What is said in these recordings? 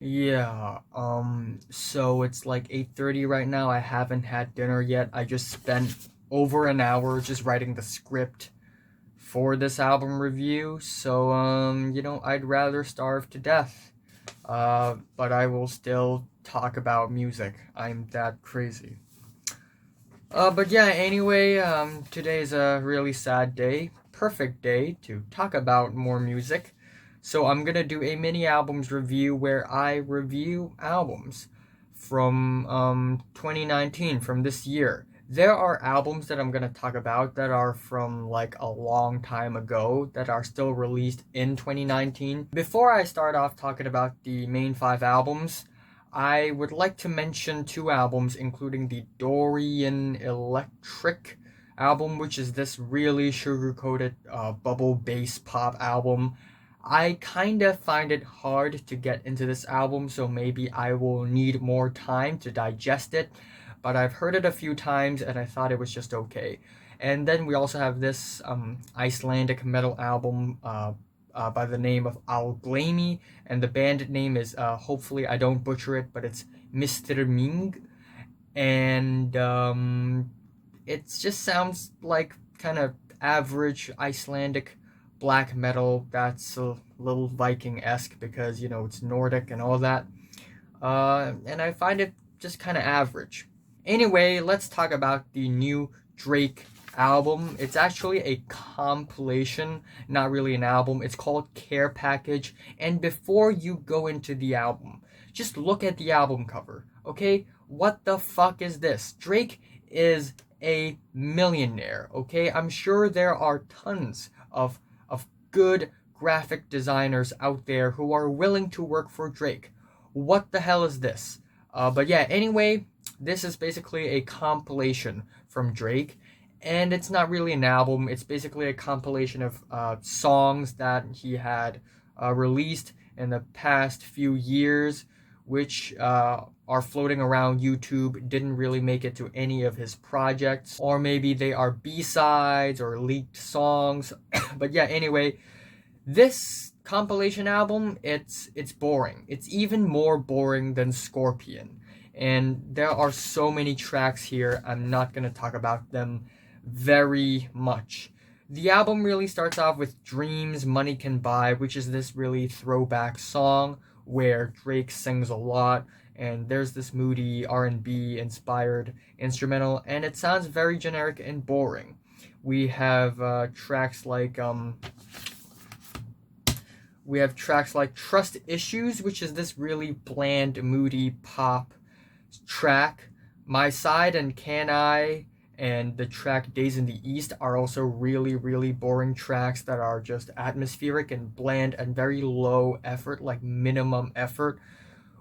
So it's like 8:30 right now. I haven't had dinner yet. I just spent over an hour just writing the script for this album review. So, I'd rather starve to death. But I will still talk about music. I'm that crazy. But yeah, anyway, today's a really sad day. Perfect day to talk about more music. So I'm gonna do a mini albums review where I review albums from 2019, from this year. There are albums that I'm gonna talk about that are from like a long time ago that are still released in 2019. Before I start off talking about the main five albums, I would like to mention two albums, including the Dorian Electric album, which is this really sugar-coated bubble bass pop album. I kind of find it hard to get into this album, so maybe I will need more time to digest it. But I've heard it a few times and I thought it was just okay. And then we also have this Icelandic metal album by the name of Algleymi, and the band name is, hopefully I don't butcher it, but it's Misþyrming. And it just sounds like kind of average Icelandic black metal that's a little Viking-esque because, it's Nordic and all that. And I find it just kind of average. Anyway, let's talk about the new Drake album. It's actually a compilation, not really an album. It's called Care Package. And before you go into the album, just look at the album cover, okay? What the fuck is this? Drake is a millionaire, okay? I'm sure there are tons of good graphic designers out there who are willing to work for Drake. What the hell is this? But yeah, anyway, this is basically a compilation from Drake, and it's not really an album. It's basically a compilation of songs that he had released in the past few years, which are floating around YouTube, didn't really make it to any of his projects, or maybe they are B-sides or leaked songs. But yeah, anyway, this compilation album, it's boring. It's even more boring than Scorpion. And there are so many tracks here, I'm not going to talk about them very much. The album really starts off with Dreams Money Can Buy, which is this really throwback song where Drake sings a lot, and there's this moody R&B inspired instrumental, and it sounds very generic and boring. We have tracks like Trust Issues, which is this really bland, moody pop track. My Side and Can I and the track Days in the East are also really, really boring tracks that are just atmospheric and bland and very low effort, like minimum effort.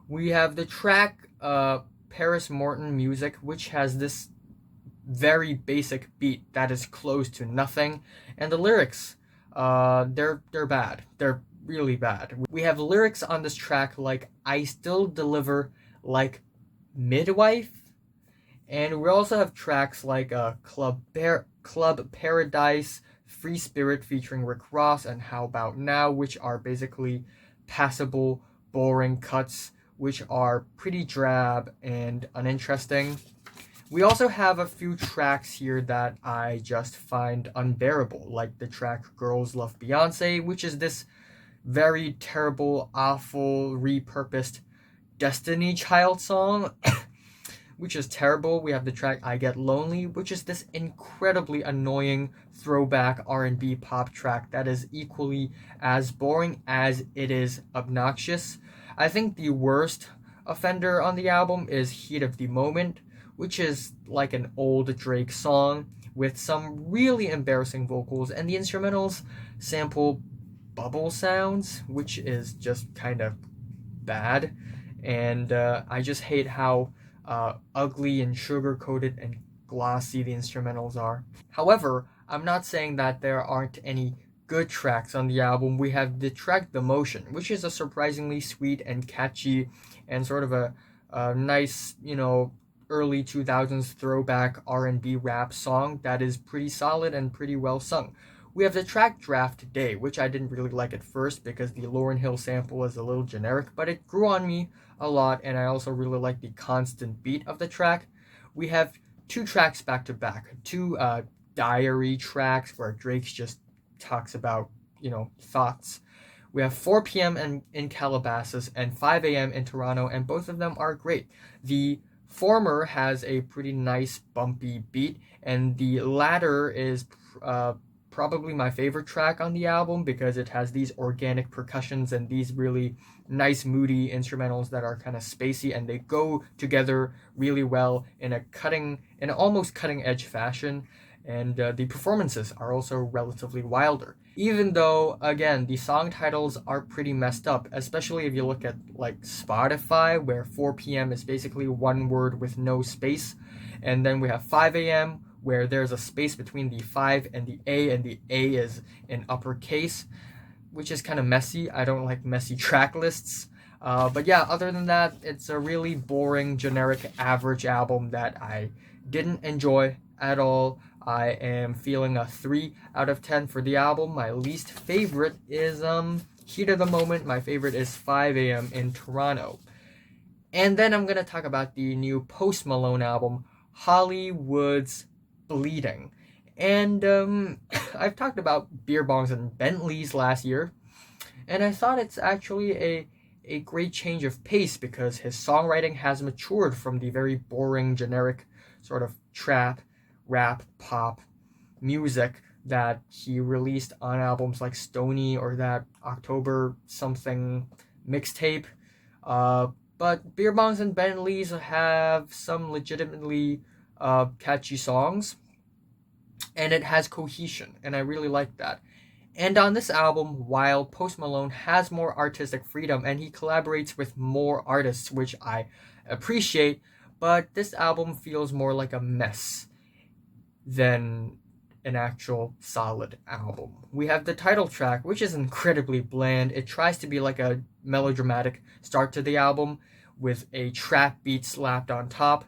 We have the track Paris Morton Music, which has this very basic beat that is close to nothing, and the lyrics, they're bad. They're really bad. We have lyrics on this track like I still deliver like midwife, and we also have tracks like Club Paradise, Free Spirit featuring Rick Ross, and How About Now, which are basically passable, boring cuts, which are pretty drab and uninteresting. We also have a few tracks here that I just find unbearable, like the track Girls Love Beyoncé, which is this very terrible, awful, repurposed Destiny Child song, which is terrible. We have the track I Get Lonely, which is this incredibly annoying throwback R&B pop track that is equally as boring as it is obnoxious. I think the worst offender on the album is Heat of the Moment, which is like an old Drake song with some really embarrassing vocals, and the instrumentals sample bubble sounds, which is just kind of bad. And I just hate how ugly and sugar coated and glossy the instrumentals are. However, I'm not saying that there aren't any good tracks on the album. We have the track The Motion, which is a surprisingly sweet and catchy and sort of a nice, early 2000s throwback R&B rap song that is pretty solid and pretty well sung. We have the track Draft Day, which I didn't really like at first because the Lauryn Hill sample is a little generic, but it grew on me a lot, and I also really like the constant beat of the track. We have 2 tracks back to back, 2 diary tracks where Drake just talks about, thoughts. We have 4 p.m. in Calabasas and 5 a.m. in Toronto, and both of them are great. The former has a pretty nice bumpy beat, and the latter is probably my favorite track on the album because it has these organic percussions and these really nice moody instrumentals that are kind of spacey, and they go together really well in an almost cutting edge fashion. And the performances are also relatively wilder. Even though, again, the song titles are pretty messed up, especially if you look at like Spotify, where 4 p.m. is basically one word with no space. And then we have 5 a.m., where there's a space between the 5 and the A is in uppercase, which is kind of messy. I don't like messy track lists. But yeah, other than that, it's a really boring, generic, average album that I didn't enjoy at all. I am feeling a 3 out of 10 for the album. My least favorite is Heat of the Moment. My favorite is 5 a.m. in Toronto. And then I'm going to talk about the new Post Malone album, Hollywood's Bleeding. And I've talked about beer bongs and Bentleys last year, and I thought it's actually a great change of pace because his songwriting has matured from the very boring, generic sort of trap, rap, pop music that he released on albums like Stoney or that October something mixtape. But Beer Bongs and Bentleys have some legitimately catchy songs, and it has cohesion, and I really like that. And on this album, while Post Malone has more artistic freedom and he collaborates with more artists, which I appreciate, but this album feels more like a mess than an actual solid album. We have the title track, which is incredibly bland. It tries to be like a melodramatic start to the album with a trap beat slapped on top,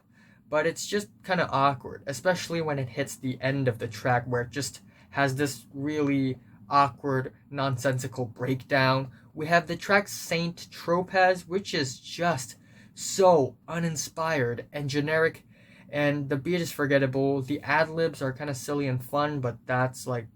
but it's just kind of awkward, especially when it hits the end of the track where it just has this really awkward, nonsensical breakdown. We have the track Saint-Tropez, which is just so uninspired and generic, and the beat is forgettable. The ad-libs are kind of silly and fun, but that's like,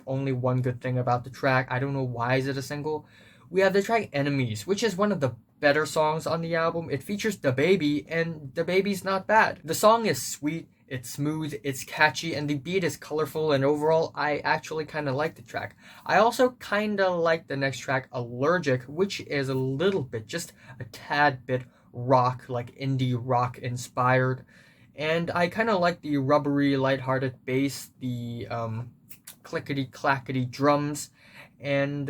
only one good thing about the track. I don't know why is it a single. We have the track Enemies, which is one of the better songs on the album. It features DaBaby, and DaBaby's not bad. The song is sweet, it's smooth, it's catchy, and the beat is colorful, and overall, I actually kind of like the track. I also kind of like the next track, Llergic, which is a little bit, just a tad bit rock, like indie rock inspired. And I kind of like the rubbery, lighthearted bass, the clickety-clackety drums, and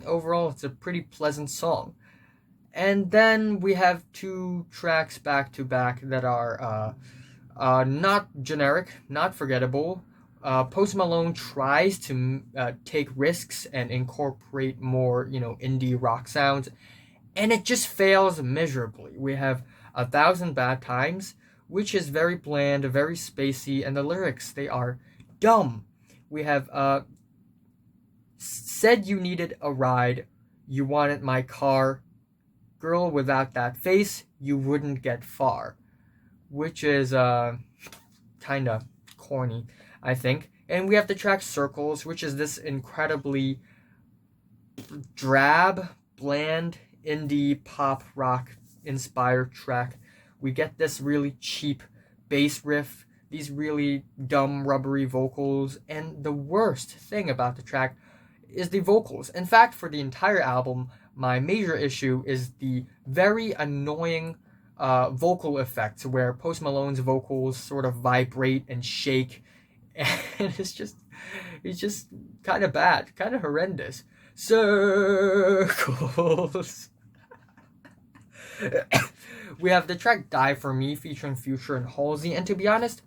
overall, it's a pretty pleasant song. And then we have 2 tracks back to back that are not generic, not forgettable. Post Malone tries to take risks and incorporate more, indie rock sounds, and it just fails miserably. We have 1,000 Bad Times, which is very bland, very spacey, and the lyrics, they are dumb. We have Said You Needed a Ride, You Wanted My Car, Girl Without That Face, You Wouldn't Get Far, which is kind of corny, I think. And we have the track Circles, which is this incredibly drab, bland, indie pop rock inspired track. We get this really cheap bass riff, these really dumb rubbery vocals, and the worst thing about the track is the vocals. In fact, for the entire album, my major issue is the very annoying vocal effects where Post Malone's vocals sort of vibrate and shake, and it's just kind of bad, kind of horrendous. Circles. We have the track Die For Me featuring Future and Halsey, and to be honest,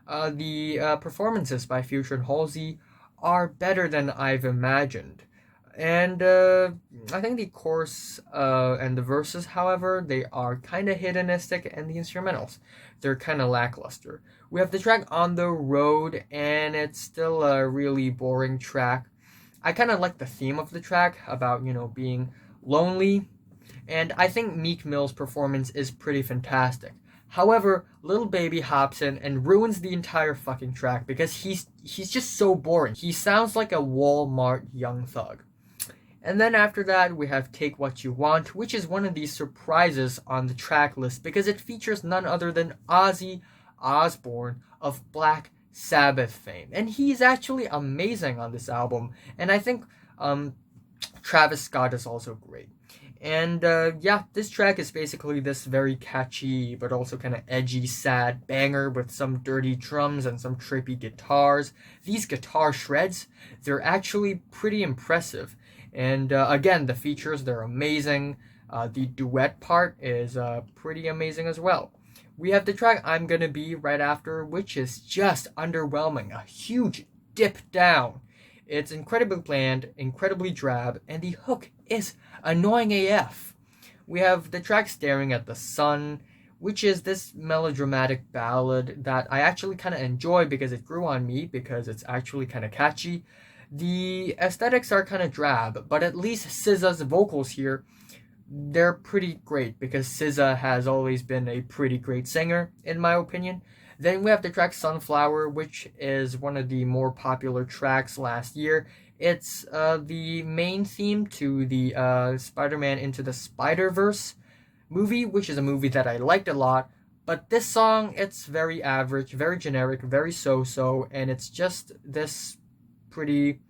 the performances by Future and Halsey are better than I've imagined. And I think the chorus and the verses, however, they are kind of hedonistic, and the instrumentals, they're kind of lackluster. We have the track On the Road, and it's still a really boring track. I kind of like the theme of the track about, being lonely, and I think Meek Mill's performance is pretty fantastic. However, Lil Baby hops in and ruins the entire fucking track because he's just so boring. He sounds like a Walmart Young Thug. And then after that, we have Take What You Want, which is one of these surprises on the track list because it features none other than Ozzy Osbourne of Black Sabbath fame. And he's actually amazing on this album. And I think Travis Scott is also great. And this track is basically this very catchy but also kind of edgy, sad banger with some dirty drums and some trippy guitars. These guitar shreds, they're actually pretty impressive. And again, the features, they're amazing. The duet part is pretty amazing as well. We have the track I'm Gonna Be right after, which is just underwhelming. A huge dip down. It's incredibly bland, incredibly drab, and the hook is annoying AF. We have the track Staring at the Sun, which is this melodramatic ballad that I actually kind of enjoy because it grew on me, because it's actually kind of catchy. The aesthetics are kind of drab, but at least SZA's vocals here, they're pretty great because SZA has always been a pretty great singer, in my opinion. Then we have the track Sunflower, which is one of the more popular tracks last year. It's the main theme to the Spider-Man Into the Spider-Verse movie, which is a movie that I liked a lot. But this song, it's very average, very generic, very so-so, and it's just this pretty,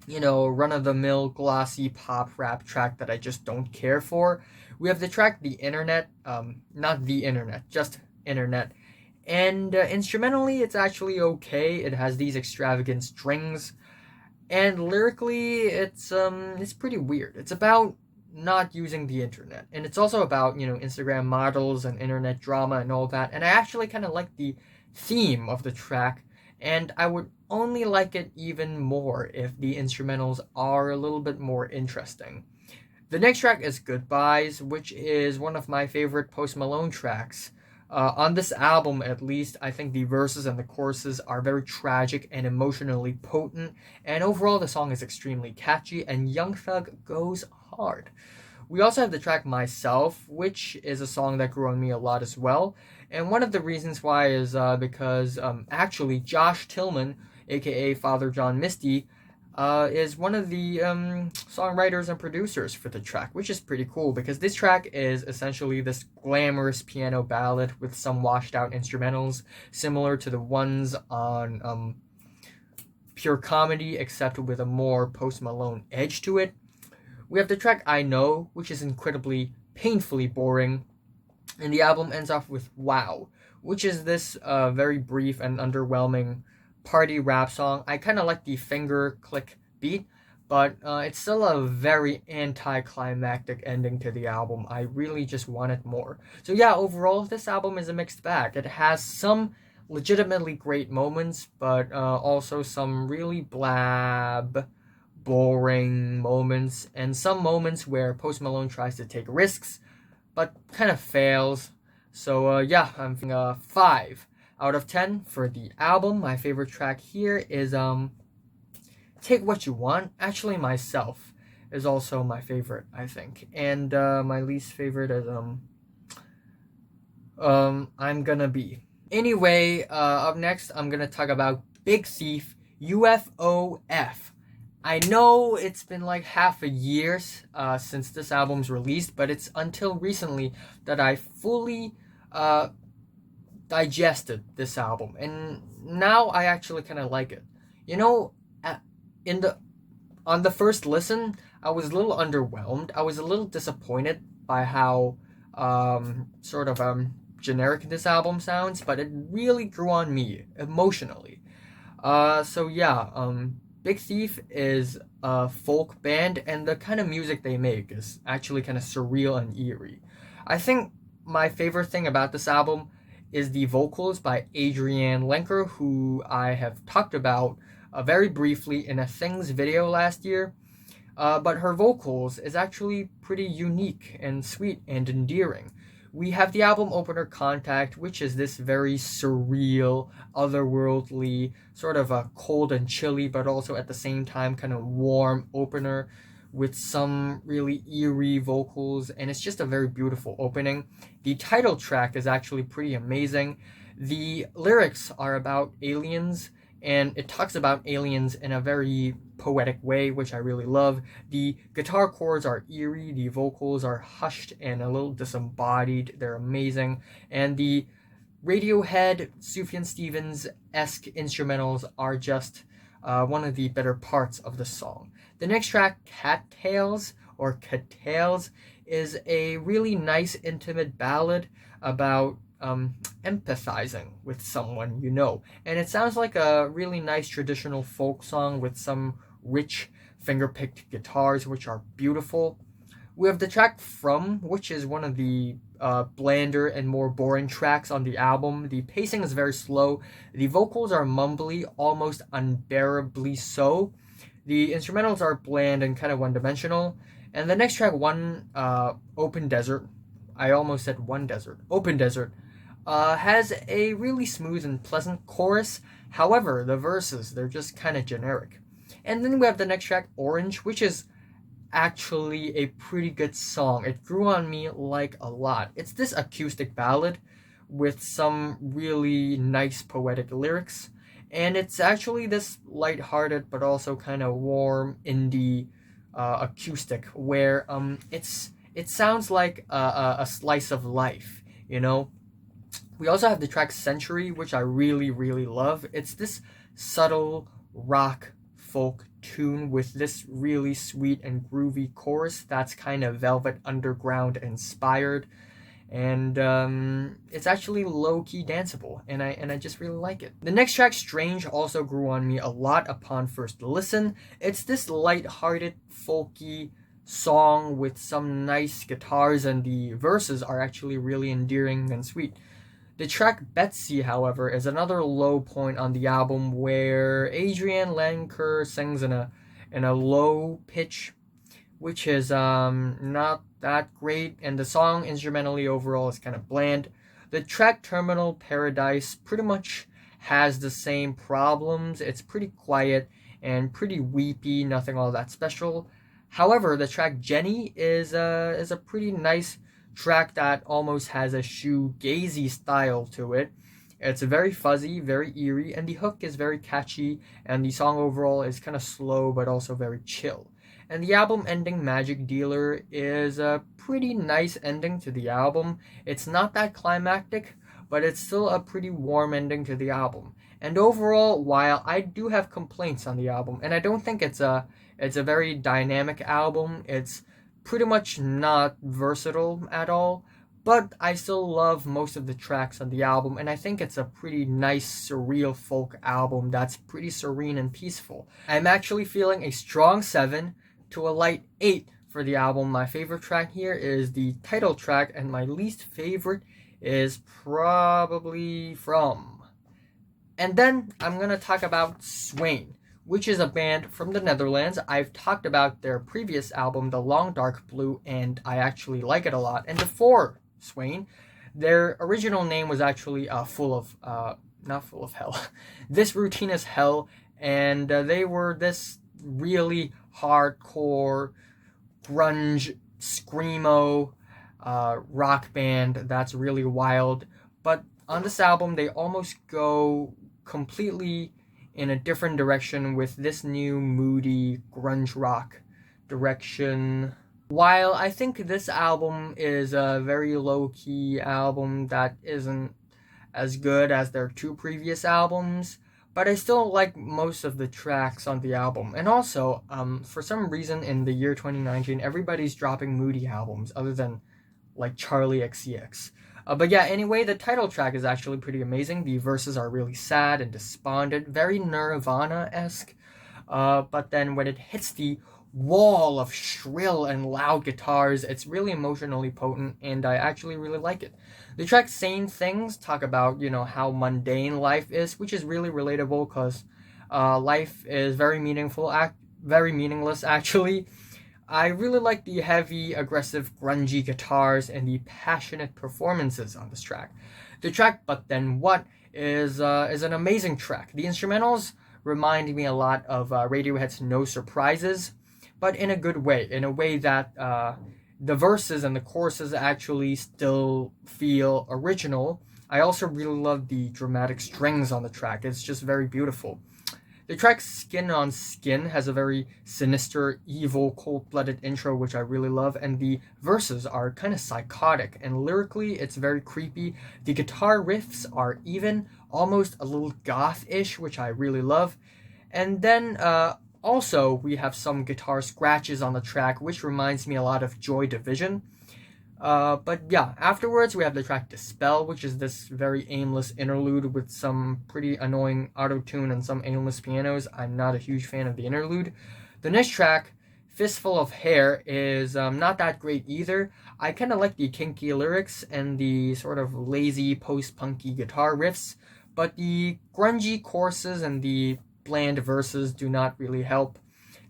run-of-the-mill, glossy pop rap track that I just don't care for. We have the track The Internet, not The Internet, just Internet. And instrumentally, it's actually okay. It has these extravagant strings. And lyrically, it's pretty weird. It's about not using the internet. And it's also about, Instagram models and internet drama and all that. And I actually kind of like the theme of the track. And I would only like it even more if the instrumentals are a little bit more interesting. The next track is Goodbyes, which is one of my favorite Post Malone tracks. On this album, at least, I think the verses and the choruses are very tragic and emotionally potent, and overall the song is extremely catchy, and Young Thug goes hard. We also have the track Myself, which is a song that grew on me a lot as well, and one of the reasons why is because actually Josh Tillman, aka Father John Misty, is one of the songwriters and producers for the track, which is pretty cool because this track is essentially this glamorous piano ballad with some washed out instrumentals similar to the ones on Pure Comedy, except with a more Post Malone edge to it. We have the track I Know, which is incredibly painfully boring, and the album ends off with Wow, which is this very brief and underwhelming party rap song. I kind of like the finger click beat, but it's still a very anticlimactic ending to the album. I really just wanted more. So yeah, overall, this album is a mixed bag. It has some legitimately great moments, but also some really blab, boring moments, and some moments where Post Malone tries to take risks, but kind of fails. So I'm thinking 5 out of 10 for the album. My favorite track here is Take What You Want. Actually, Myself is also my favorite, I think. And my least favorite is I'm Gonna Be. Anyway, up next, I'm gonna talk about Big Thief, U.F.O.F. I know it's been like half a year since this album's released, but it's until recently that I fully digested this album, and now I actually kind of like it. On the first listen, I was a little underwhelmed. I was a little disappointed by how generic this album sounds, but it really grew on me emotionally. Big Thief is a folk band, and the kind of music they make is actually kind of surreal and eerie. I think my favorite thing about this album is the vocals by Adrienne Lenker, who I have talked about very briefly in a Things video last year. but her vocals is actually pretty unique and sweet and endearing. We have the album opener Contact, which is this very surreal, otherworldly, sort of a cold and chilly, but also at the same time kind of warm opener with some really eerie vocals, and it's just a very beautiful opening. The title track is actually pretty amazing. The lyrics are about aliens, and it talks about aliens in a very poetic way, which I really love. The guitar chords are eerie, the vocals are hushed and a little disembodied. They're amazing. And the Radiohead, Sufjan Stevens-esque instrumentals are just one of the better parts of the song. The next track, Cattails, or Cattails, is a really nice, intimate ballad about empathizing with someone you know. And it sounds like a really nice traditional folk song with some rich finger-picked guitars, which are beautiful. We have the track From, which is one of the blander and more boring tracks on the album. The pacing is very slow. The vocals are mumbly, almost unbearably so. The instrumentals are bland and kind of one-dimensional. And the next track, Open Desert, I almost said One Desert, Open Desert, has a really smooth and pleasant chorus. However, the verses, they're just kind of generic. And then we have the next track, Orange, which is actually a pretty good song. It grew on me like a lot. It's this acoustic ballad with some really nice poetic lyrics. And it's actually this lighthearted but also kind of warm indie acoustic where it sounds like a slice of life, you know? We also have the track Century, which I really, really love. It's this subtle rock folk tune with this really sweet and groovy chorus that's kind of Velvet Underground inspired. And it's actually low-key danceable, and I just really like it. The next track, Strange, also grew on me a lot upon first listen. It's this light-hearted, folky song with some nice guitars, and the verses are actually really endearing and sweet. The track Betsy, however, is another low point on the album where Adrienne Lenker sings in a low pitch, which is not that great, and the song instrumentally overall is kind of bland. The track Terminal Paradise pretty much has the same problems. It's pretty quiet and pretty weepy, nothing all that special. However, the track Jenni is a pretty nice track that almost has a shoegazy style to it. It's very fuzzy, very eerie, and the hook is very catchy, and the song overall is kind of slow but also very chill. And the album ending, Magic Dealer, is a pretty nice ending to the album. It's not that climactic, but it's still a pretty warm ending to the album. And overall, while I do have complaints on the album, and I don't think it's a very dynamic album, it's pretty much not versatile at all, but I still love most of the tracks on the album, and I think it's a pretty nice, surreal folk album that's pretty serene and peaceful. I'm actually feeling a strong 7 to a light 8 for the album. My favorite track here is the title track, and my least favorite is probably From. And then I'm going to talk about Swain, which is a band from the Netherlands. I've talked about their previous album, The Long Dark Blue, and I actually like it a lot. And before Swain, their original name was actually not Full of Hell. This Routine is Hell, and they were this really hardcore, grunge, screamo rock band that's really wild. But on this album, they almost go completely in a different direction with this new moody grunge rock direction. While I think this album is a very low-key album that isn't as good as their two previous albums, but I still like most of the tracks on the album. And also, for some reason in the year 2019, everybody's dropping moody albums other than like Charlie XCX. But yeah, anyway, the title track is actually pretty amazing. The verses are really sad and despondent, very Nirvana-esque. But then when it hits the wall of shrill and loud guitars, it's really emotionally potent, and I actually really like it. The track Sane Things talk about, how mundane life is, which is really relatable because life is very meaningless, actually. I really like the heavy, aggressive, grungy guitars and the passionate performances on this track. The track But Then What is an amazing track. The instrumentals remind me a lot of Radiohead's No Surprises, but in a good way, in a way that the verses and the choruses actually still feel original. I also really love the dramatic strings on the track. It's just very beautiful. The track Skin on Skin has a very sinister, evil, cold-blooded intro, which I really love, and the verses are kind of psychotic, and lyrically it's very creepy. The guitar riffs are even, almost a little goth-ish, which I really love. And then also we have some guitar scratches on the track, which reminds me a lot of Joy Division. But yeah, afterwards we have the track Dispel, which is this very aimless interlude with some pretty annoying auto-tune and some aimless pianos. I'm not a huge fan of the interlude. The next track, Fistful of Hair, is not that great either. I kind of like the kinky lyrics and the sort of lazy post-punky guitar riffs, but the grungy choruses and the bland verses do not really help.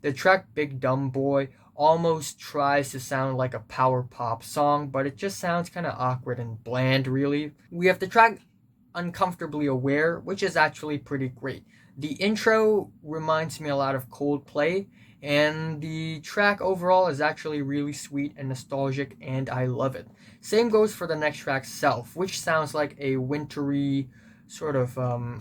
The track Big Dumb Boy almost tries to sound like a power pop song, but it just sounds kind of awkward and bland, really. We have the track Uncomfortably Aware, which is actually pretty great. The intro reminds me a lot of Coldplay, and the track overall is actually really sweet and nostalgic, and I love it. Same goes for the next track, Self, which sounds like a wintry, sort of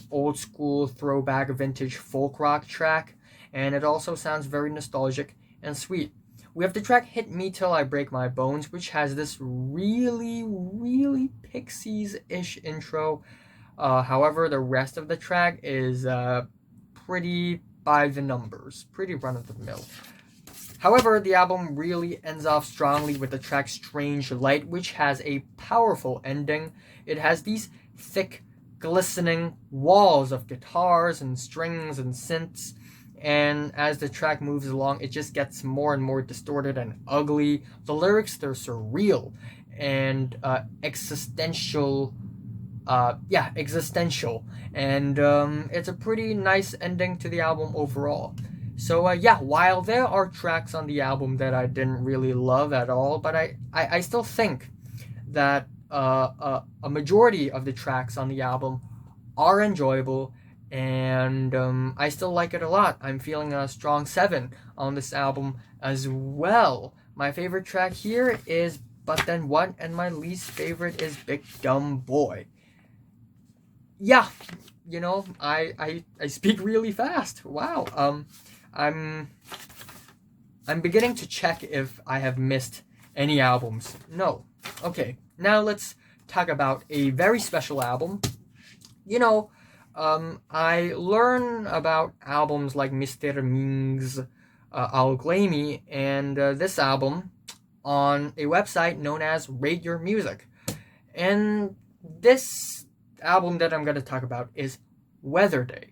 old school throwback vintage folk rock track, and it also sounds very nostalgic and sweet. We have the track Hit Me Till I Break My Bones, which has this really, really Pixies-ish intro. However, the rest of the track is pretty by the numbers, pretty run-of-the-mill. However, the album really ends off strongly with the track Strange Light, which has a powerful ending. It has these thick, glistening walls of guitars and strings and synths, and as the track moves along, it just gets more and more distorted and ugly. The lyrics, they're surreal and existential. Existential. And it's a pretty nice ending to the album overall. So while there are tracks on the album that I didn't really love at all, but I still think that a majority of the tracks on the album are enjoyable, and I still like it a lot. I'm feeling a strong 7 on this album as well. My favorite track here is But Then What, and my least favorite is Big Dumb Boy. Yeah, you know, I speak really fast. Wow. I'm beginning to check if I have missed any albums. No. Okay, now let's talk about a very special album. You know, I learn about albums like Misþyrming's Algleymi and this album on a website known as Rate Your Music. And this album that I'm going to talk about is Weatherday,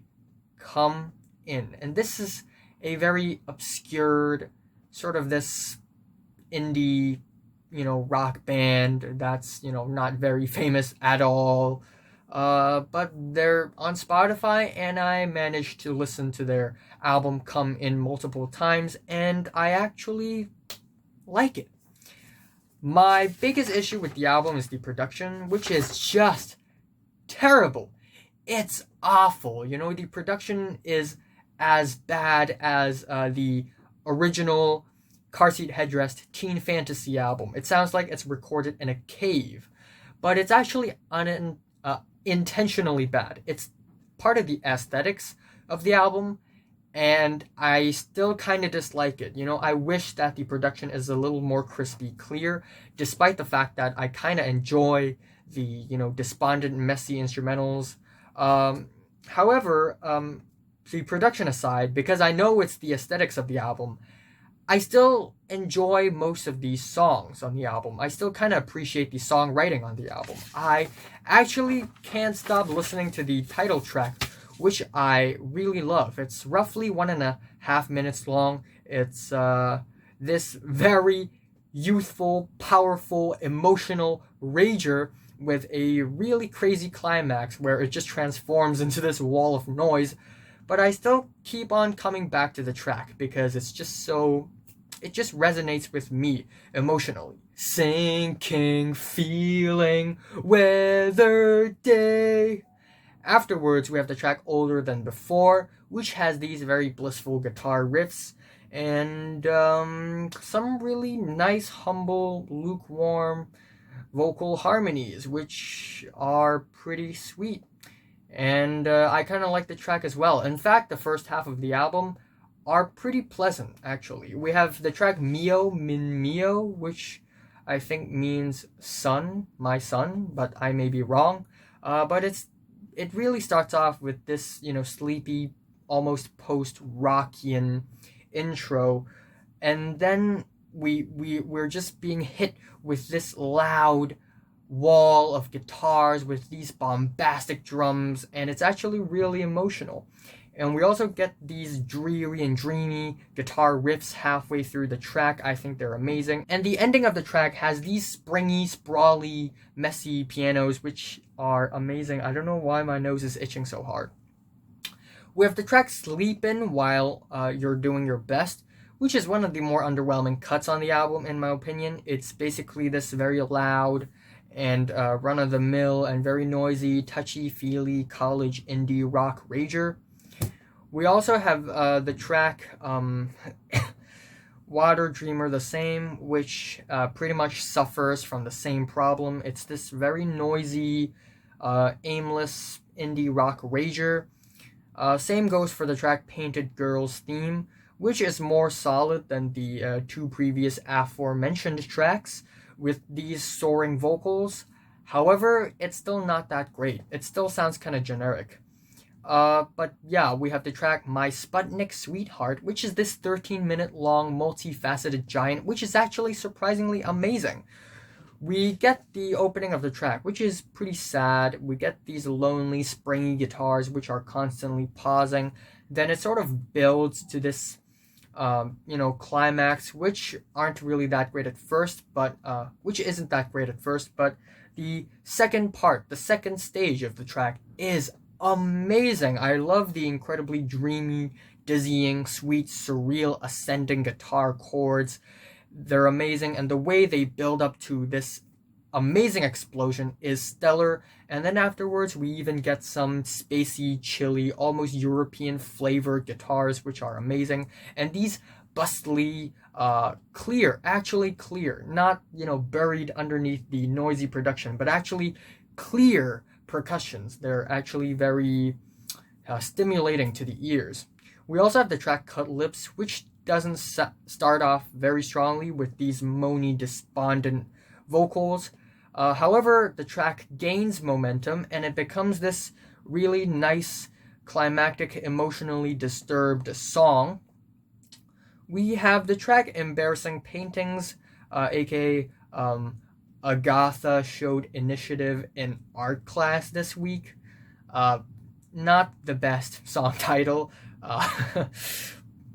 Come In. And this is a very obscured, sort of this indie, rock band that's, not very famous at all. But they're on Spotify, and I managed to listen to their album Come In multiple times, and I actually like it. My biggest issue with the album is the production, which is just terrible. It's awful. The production is as bad as the original Car Seat Headrest Teen Fantasy album. It sounds like it's recorded in a cave, but it's actually intentionally bad. It's part of the aesthetics of the album, and I still kind of dislike it. I wish that the production is a little more crispy clear, despite the fact that I kind of enjoy the, despondent, messy instrumentals. However, the production aside, because I know it's the aesthetics of the album, I still enjoy most of these songs on the album. I still kind of appreciate the songwriting on the album. I actually can't stop listening to the title track, which I really love. It's roughly 1.5 minutes long. It's this very youthful, powerful, emotional rager with a really crazy climax where it just transforms into this wall of noise. But I still keep on coming back to the track because it's just so it just resonates with me emotionally. Sinking feeling, Weatherday. Afterwards, we have the track Older Than Before, which has these very blissful guitar riffs and some really nice, humble, lukewarm vocal harmonies, which are pretty sweet. And I kind of like the track as well. In fact, the first half of the album are pretty pleasant, actually. We have the track Mio Min Mio, which I think means son, my son, but I may be wrong. But it really starts off with this, sleepy, almost post-rockian intro, and then we're just being hit with this loud wall of guitars with these bombastic drums, and it's actually really emotional. And we also get these dreary and dreamy guitar riffs halfway through the track. I think they're amazing. And the ending of the track has these springy, sprawly, messy pianos, which are amazing. I don't know why my nose is itching so hard. We have the track Sleepin' While You're Doing Your Best, which is one of the more underwhelming cuts on the album, in my opinion. It's basically this very loud and run-of-the-mill and very noisy, touchy-feely college indie rock rager. We also have the track Water Dreamer the Same, which pretty much suffers from the same problem. It's this very noisy, aimless indie rock rager. Same goes for the track Painted Girls Theme, which is more solid than the two previous aforementioned tracks with these soaring vocals. However, it's still not that great. It still sounds kind of generic. But yeah, we have the track My Sputnik Sweetheart, which is this 13-minute long multifaceted giant, which is actually surprisingly amazing. We get the opening of the track, which is pretty sad. We get these lonely, springy guitars, which are constantly pausing. Then it sort of builds to this, climax, which aren't really that great at first, but which isn't that great at first. But the second part, the second stage of the track, is amazing. I love the incredibly dreamy, dizzying, sweet, surreal, ascending guitar chords. They're amazing, and the way they build up to this amazing explosion is stellar. And then afterwards, we even get some spacey, chilly, almost European flavored guitars, which are amazing. And these bustly, actually clear, not, buried underneath the noisy production, but actually clear percussions. They're actually very stimulating to the ears. We also have the track Cut Lips, which doesn't start off very strongly with these moany, despondent vocals. However, the track gains momentum and it becomes this really nice, climactic, emotionally disturbed song. We have the track Embarrassing Paintings, aka Agatha showed initiative in art class this week. Not the best song title.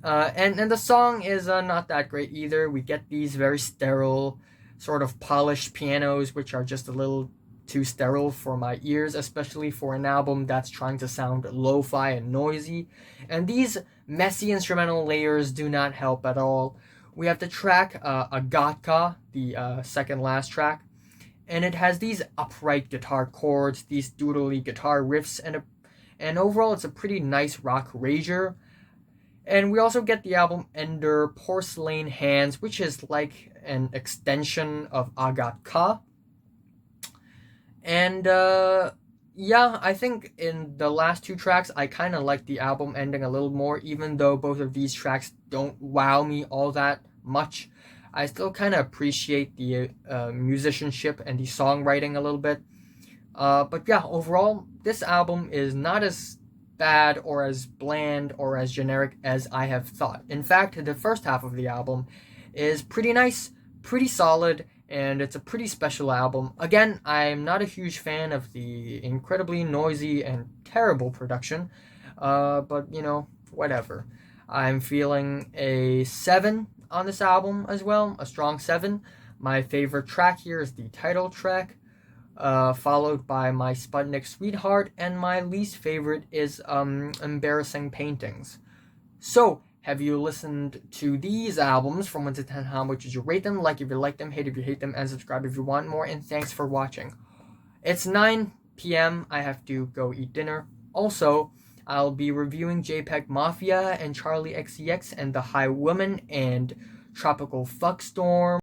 And the song is not that great either. We get these very sterile, sort of polished pianos, which are just a little too sterile for my ears, especially for an album that's trying to sound lo-fi and noisy. And these messy instrumental layers do not help at all. We have the track Agatka, the second last track, and it has these upright guitar chords, these doodly guitar riffs, and overall it's a pretty nice rock rager. And we also get the album Ender Porcelain Hands, which is like an extension of Agatka. And I think in the last two tracks, I kind of like the album ending a little more, even though both of these tracks don't wow me all that much. I still kind of appreciate the musicianship and the songwriting a little bit. But yeah, overall, this album is not as bad or as bland or as generic as I have thought. In fact, the first half of the album is pretty nice, pretty solid, and it's a pretty special album. Again, I'm not a huge fan of the incredibly noisy and terrible production, but whatever. I'm feeling a 7 on this album as well, a strong 7. My favorite track here is the title track, followed by My Sputnik Sweetheart, and my least favorite is Embarrassing Paintings. So, Have you listened to these albums from 1 to 10? How much did you rate them? Like if you like them, hate if you hate them, and subscribe if you want more. And thanks for watching. It's 9 p.m. I have to go eat dinner. Also, I'll be reviewing JPEG Mafia and Charlie XCX and The High Woman and Tropical Fuckstorm.